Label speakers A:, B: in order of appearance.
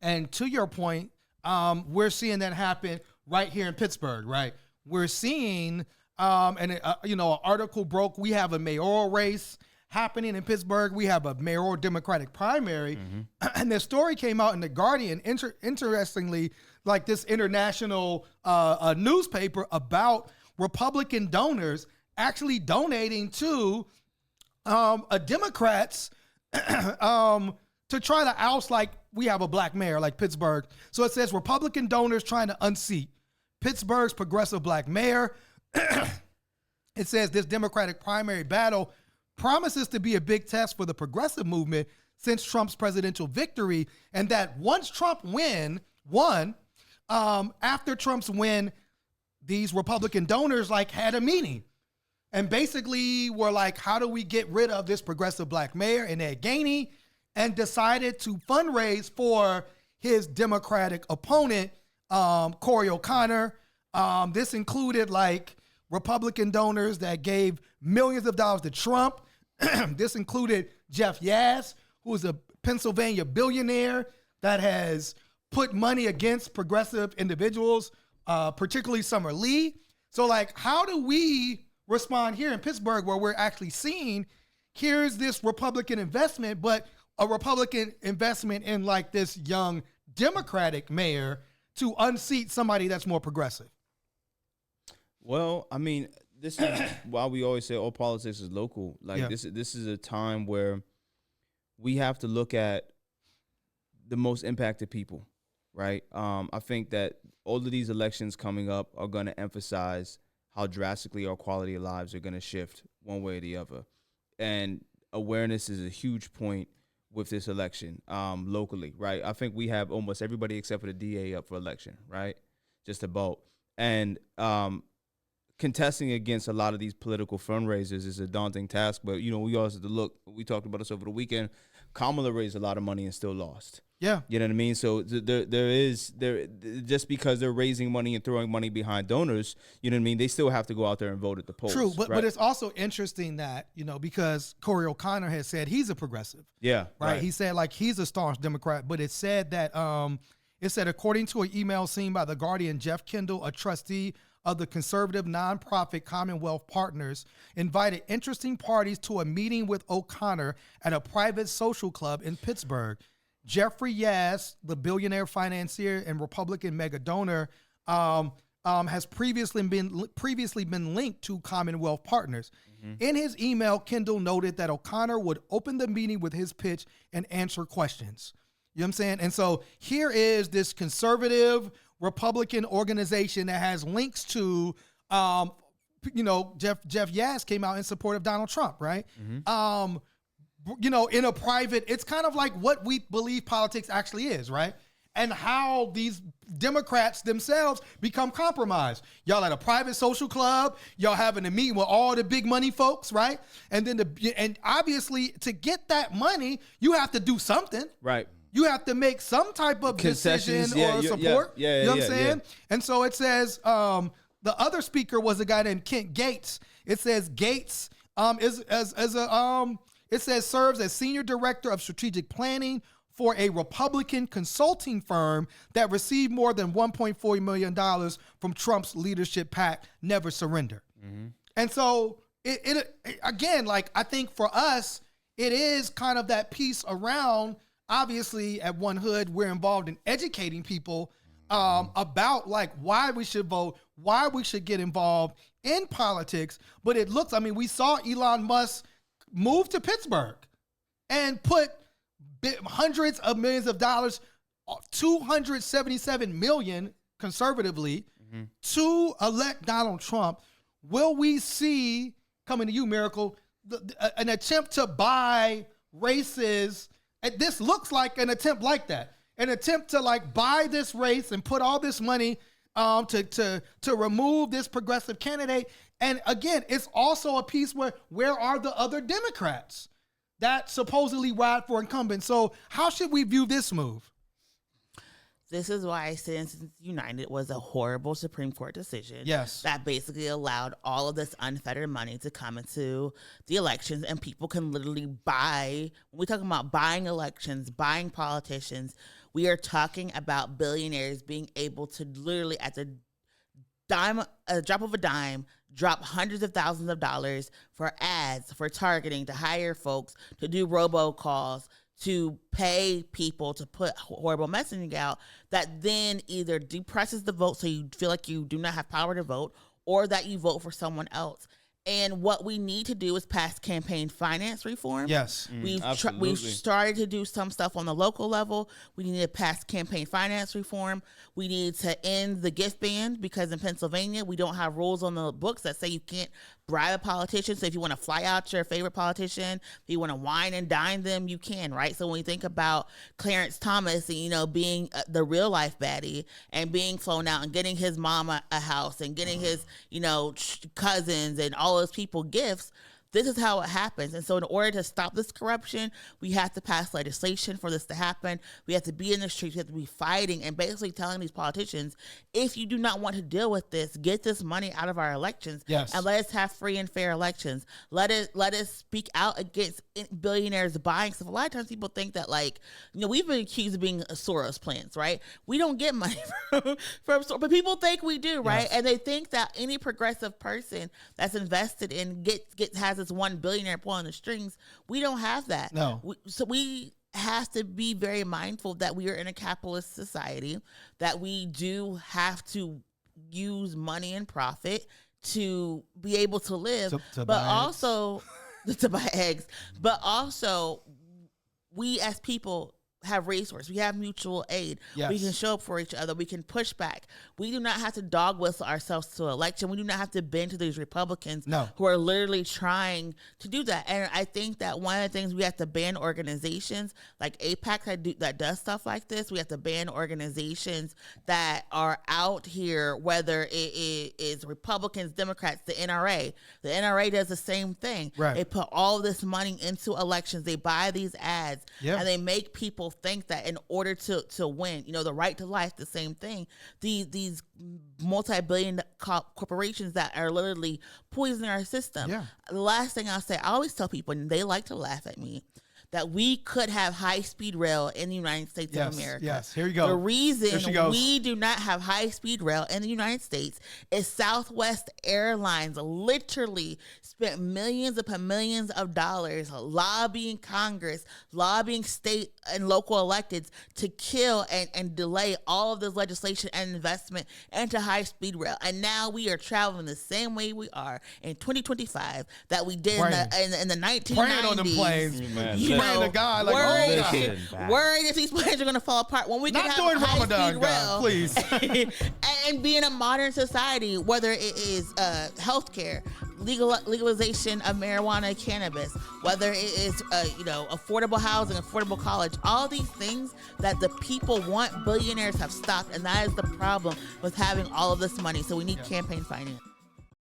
A: And to your point, we're seeing that happen right here in Pittsburgh, right? We're seeing, an article broke. We have a mayoral race happening in Pittsburgh. We have a mayoral Democratic primary. And the story came out in The Guardian, interestingly, like this international newspaper, about Republican donors actually donating to Democrats to try to oust, like, we have a black mayor like Pittsburgh. So it says Republican donors trying to unseat Pittsburgh's progressive black mayor. It says this Democratic primary battle promises to be a big test for the progressive movement since Trump's presidential victory, and that once Trump won, after Trump's win, these Republican donors like had a meeting and basically were like, how do we get rid of this progressive black mayor and Ed Gainey, and decided to fundraise for his Democratic opponent, Cory O'Connor. This included like Republican donors that gave millions of dollars to Trump. This included Jeff Yass, who is a Pennsylvania billionaire that has put money against progressive individuals, particularly Summer Lee. So like, how do we respond here in Pittsburgh, where we're actually seeing, here's this Republican investment, but a Republican investment in like this young Democratic mayor to unseat somebody that's more progressive?
B: Well, I mean, this is why we always say all politics is local. Like, this is a time where we have to look at the most impacted people, right? I think that all of these elections coming up are going to emphasize how drastically our quality of lives are going to shift one way or the other. And awareness is a huge point with this election locally, right? I think we have almost everybody except for the DA up for election, right? Just about. And contesting against a lot of these political fundraisers is a daunting task, but, we also have to look, we talked about this over the weekend, Kamala raised a lot of money and still lost. Yeah. You know what I mean? So there just because they're raising money and throwing money behind donors, you know what I mean? They still have to go out there and vote at the polls.
A: True, but it's also interesting that, because Cory O'Connor has said he's a progressive. Yeah. Right? He said like he's a staunch Democrat, but it said that, according to an email seen by The Guardian, Jeff Kendall, a trustee of the conservative nonprofit Commonwealth Partners, invited interesting parties to a meeting with O'Connor at a private social club in Pittsburgh. Jeffrey Yass, the billionaire financier and Republican mega donor, has previously been linked to Commonwealth Partners. In his email, Kendall noted that O'Connor would open the meeting with his pitch and answer questions. You know what I'm saying? And so here is this conservative Republican organization that has links to, Jeff Yass came out in support of Donald Trump, right? In a private, it's kind of like what we believe politics actually is, right? And how these Democrats themselves become compromised. Y'all at a private social club, y'all having a meeting with all the big money folks, right? And then and obviously to get that money, you have to do something. Right. You have to make some type of decision or support. You know what I'm saying? And so it says the other speaker was a guy named Kent Gates. It says Gates it says serves as senior director of strategic planning for a Republican consulting firm that received more than $1.4 million from Trump's leadership PAC, Never Surrender. And so it again, like, I think for us, it is kind of that piece around, obviously at One Hood, we're involved in educating people about like why we should vote, why we should get involved in politics. But it looks, I mean, we saw Elon Musk move to Pittsburgh and put hundreds of millions of dollars, 277 million conservatively, to elect Donald Trump. Will we see, coming to you, Miracle, an attempt to buy races? And this looks like an attempt like that, an attempt to like buy this race and put all this money to remove this progressive candidate. And again, it's also a piece where are the other Democrats that supposedly ride for incumbents? So how should we view this move?
C: This is why Citizens United was a horrible Supreme Court decision.
A: Yes.
C: That basically allowed all of this unfettered money to come into the elections, and people can literally buy, when we're talking about buying elections, buying politicians, We are talking about billionaires being able to literally at the drop of a dime, drop hundreds of thousands of dollars for ads, for targeting, to hire folks, to do robocalls, to pay people to put horrible messaging out that then either depresses the vote so you feel like you do not have power to vote, or that you vote for someone else. And what we need to do is pass campaign finance reform.
A: Yes.
C: We've started to do some stuff on the local level. We need to pass campaign finance reform. We need to end the gift ban, because in Pennsylvania, we don't have rules on the books that say you can't bribe a politician. So if you want to fly out your favorite politician, if you want to wine and dine them, you can, right? So when we think about Clarence Thomas, and, being the real life baddie and being flown out and getting his mom a house and getting his, cousins and all those people gifts, this is how it happens. And so in order to stop this corruption, we have to pass legislation for this to happen. We have to be in the streets. We have to be fighting and basically telling these politicians, if you do not want to deal with this, get this money out of our elections.
A: Yes.
C: And let us have free and fair elections. Let us speak out against billionaires buying stuff. A lot of times people think that, we've been accused of being Soros plants, right? We don't get money from Soros, but people think we do, right?
A: Yes.
C: And they think that any progressive person that's invested in has this one billionaire pulling the strings. We don't have that.
A: No.
C: So we have to be very mindful that we are in a capitalist society, that we do have to use money and profit to be able to live, but also to buy eggs. But also, we as people have resources. We have mutual aid.
A: Yes.
C: We can show up for each other. We can push back. We do not have to dog whistle ourselves to election. We do not have to bend to these Republicans who are literally trying to do that. And I think that one of the things we have to ban organizations like AIPAC that does stuff like this. We have to ban organizations that are out here, whether it is Republicans, Democrats, the NRA. The NRA does the same thing.
A: Right.
C: They put all this money into elections. They buy these ads and they make people think that in order to win, the right to life, the same thing. These multi-billion corporations that are literally poisoning our system. Yeah. The last thing I'll say, I always tell people, and they like to laugh at me, that we could have high-speed rail in the United States of America.
A: Yes, here you go.
C: The reason we do not have high-speed rail in the United States is Southwest Airlines literally spent millions upon millions of dollars lobbying Congress, lobbying state and local electeds to kill and delay all of this legislation and investment into high-speed rail. And now we are traveling the same way we are in 2025 that we did in the 1990s.
A: Praying on them planes. Praying to God,
C: worried that these planes are going to fall apart when we can have high-speed rail,
A: please.
C: and be in a modern society, whether it is healthcare, legalization of marijuana and cannabis, whether it is affordable housing, affordable college, all these things that the people want, billionaires have stopped, and that is the problem with having all of this money. So we need campaign finance.